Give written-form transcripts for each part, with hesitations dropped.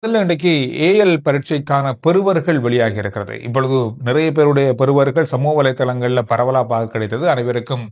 முதல்ல இன்றைக்கு ஏஎல் பரீட்சைக்கான பெறுவர்கள் வெளியாகி இருக்கிறது. இப்பொழுது நிறைய பேருடைய பெறுவர்கள் சமூக வலைதளங்கள்ல பரவலா பார்க்க கிடைத்தது. அனைவருக்கும்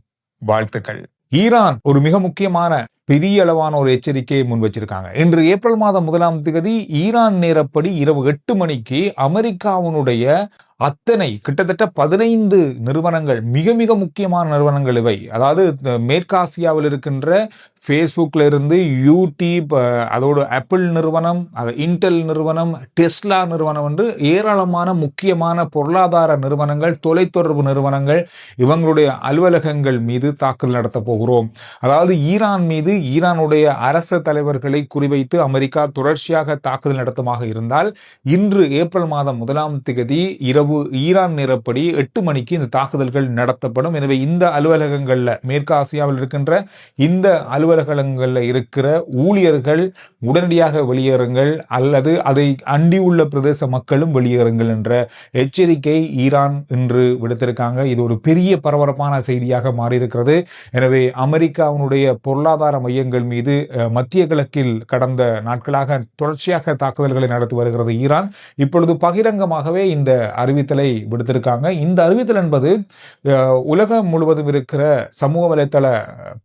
வாழ்த்துக்கள். ஈரான் ஒரு மிக முக்கியமான பெரிய அளவான ஒரு எச்சரிக்கையை முன் வச்சிருக்காங்க. இன்று ஏப்ரல் மாதம் 1ஆம் தேதி ஈரான் நேரப்படி இரவு 8 மணிக்கு அமெரிக்காவினுடைய அத்தனை கிட்டத்தட்ட 15 நிறுவனங்கள், மிக மிக முக்கியமான நிறுவனங்கள் இவை. அதாவது மேற்காசியாவில் இருக்கின்ற ஃபேஸ்புக்ல இருந்து யூடியூப், அதோடு ஆப்பிள் நிறுவனம், இன்டெல் நிறுவனம், டெஸ்லா நிறுவனம் என்று ஏராளமான முக்கியமான பொருளாதார நிறுவனங்கள், தொலைத்தொடர்பு நிறுவனங்கள், இவங்களுடைய அலுவலகங்கள் மீது தாக்குதல் நடத்த போகிறோம். அதாவது ஈரான் மீது ஈரானுடைய அரச தலைவர்களை குறிவைத்து அமெரிக்கா தொடர்ச்சியாக தாக்குதல் நடத்துமாக இருந்தால், இன்று ஏப்ரல் மாதம் 1ஆம் தேதி இரவு ஈரான் நேரப்படி 8 மணிக்கு இந்த தாக்குதல்கள் நடத்தப்படும். எனவே இந்த அலுவலகங்கள்ல, மேற்கு ஆசியாவில் இருக்கின்ற இந்த அலுவலகங்களில் இருக்கிற ஊழியர்கள் உடனடியாக வெளியேறுங்கள், அல்லது அதை அண்டியுள்ள பிரதேச மக்களும் வெளியேறுங்கள் என்ற எச்சரிக்கை ஈரான் இன்று விடுத்திருக்காங்க. இது ஒரு பெரிய பரபரப்பான செய்தியாக மாறியிருக்கிறது. எனவே அமெரிக்காவினுடைய பொருளாதார மையங்கள் மீது மத்திய கிழக்கில் கடந்த நாட்களாக தொடர்ச்சியாக தாக்குதல்களை நடத்தி வருகிறது ஈரான். இப்பொழுது பகிரங்கமாகவே இந்த அறிவித்தலை விடுத்திருக்காங்க. இந்த அறிவித்தல் என்பது உலகம் முழுவதும் இருக்கிற சமூக வலைத்தள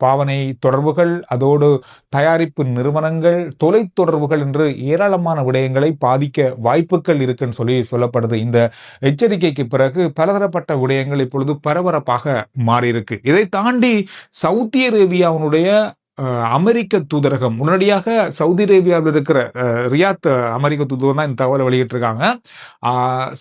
பாவனை தொடர்புகள், அதோடு தயாரிப்பு நிறுவனங்கள், தொலைத்தொடர்புகள் என்று ஏராளமான விடயங்களை பாதிக்க வாய்ப்புகள் இருக்குன்னு சொல்லப்படுது. இந்த எச்சரிக்கைக்கு பிறகு பலதரப்பட்ட விடயங்கள் இப்பொழுது பரபரப்பாக மாறியிருக்கு. இதை தாண்டி சவுதி அரேபியாவுடைய அமெரிக்க தூதரகம் உடனடியாக சவுதி அரேபியாவில் இருக்கிற ரியாத் அமெரிக்க தூதரகம் தான் இந்த தகவலை வெளியிட்டிருக்காங்க.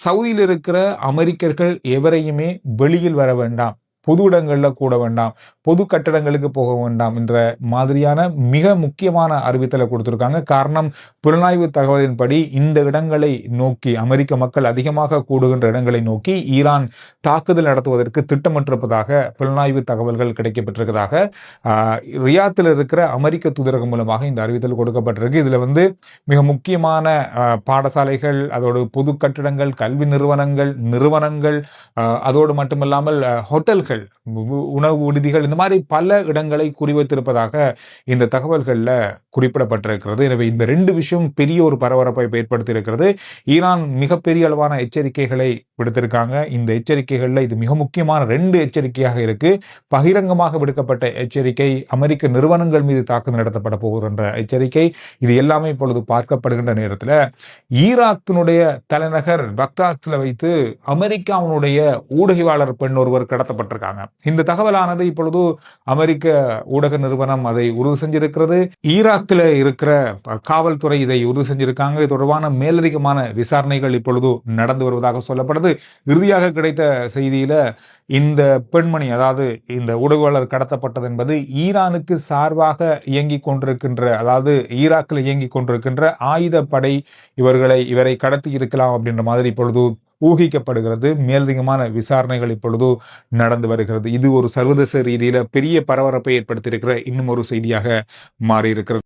சவுதியில் இருக்கிற அமெரிக்கர்கள் எவரையுமே வெளியில் வர வேண்டாம், பொது இடங்களில் கூட வேண்டாம், பொது கட்டடங்களுக்கு போக வேண்டாம் என்ற மாதிரியான மிக முக்கியமான அறிவித்தலை கொடுத்திருக்காங்க. காரணம், புலனாய்வு தகவலின்படி இந்த இடங்களை நோக்கி, அமெரிக்க மக்கள் அதிகமாக கூடுகின்ற இடங்களை நோக்கி ஈரான் தாக்குதல் நடத்துவதற்கு திட்டமிட்டிருப்பதாக புலனாய்வு தகவல்கள் கிடைக்கப்பட்டிருக்கிறதாக ரியாத்தில் இருக்கிற அமெரிக்க தூதரகம் மூலமாக இந்த அறிவித்தல் கொடுக்கப்பட்டிருக்கு. இதுல மிக முக்கியமான பாடசாலைகள், அதோடு பொது கட்டிடங்கள், கல்வி நிறுவனங்கள், அதோடு மட்டுமல்லாமல் ஹோட்டல்கள், உணவு விடுதிகள், இந்த மாதிரி பல இடங்களை குறிவைத்திருப்பதாக இந்த தகவல்கள்ல குறிப்பிடப்பட்டிருக்கிறது. எனவே இந்த 2 விஷயம் பெரிய ஒரு பரபரப்பை ஏற்படுத்தி இருக்கிறது. ஈரான் மிகப்பெரிய அளவான எச்சரிக்கைகளை விடுத்திருக்காங்க. இந்த எச்சரிக்கைகள்ல இது மிக முக்கியமான 2 எச்சரிக்கையாக இருக்கு. பகிரங்கமாக விடுக்கப்பட்ட எச்சரிக்கை, அமெரிக்க நிறுவனங்கள் மீது தாக்குதல் நடத்தப்பட போகின்ற எச்சரிக்கை. இது எல்லாமே இப்பொழுது பார்க்கப்படுகின்ற நேரத்தில் ஈராக்கினுடைய தலைநகர் பக்தாத்ல வைத்து அமெரிக்காவுடைய ஊடகவியலாளர் பெண் ஒருவர் கடத்தப்பட்டிருக்காங்க. இந்த தகவலானது இப்பொழுது அமெரிக்க ஊடக நிறுவனம் அதை உறுதி செஞ்சிருக்கிறது. ஈராக்கில் இருக்கிற காவல்துறை இதை உறுதி செஞ்சிருக்காங்க. இது தொடர்பான மேலதிகமான விசாரணைகள் இப்பொழுது நடந்து வருவதாக சொல்லப்படுது. இறுதியாக கிடைத்த செய்தியில இந்த பெண்மணி, அதாவது இந்த ஊடகவியலாளர் கடத்தப்பட்டது என்பது ஈரானுக்கு சார்பாக இயங்கிக் கொண்டிருக்கின்ற, அதாவது ஈராக்கில் இயங்கிக் கொண்டிருக்கின்ற ஆயுதப்படை இவரை கடத்தி இருக்கலாம் அப்படின்ற மாதிரி இப்பொழுது ஊகிக்கப்படுகிறது. மேலதிகமான விசாரணைகள் இப்பொழுது நடந்து வருகிறது. இது ஒரு சர்வதேச ரீதியில பெரிய பரபரப்பை ஏற்படுத்தியிருக்கிற இன்னும் ஒரு செய்தியாக மாறியிருக்கிறது.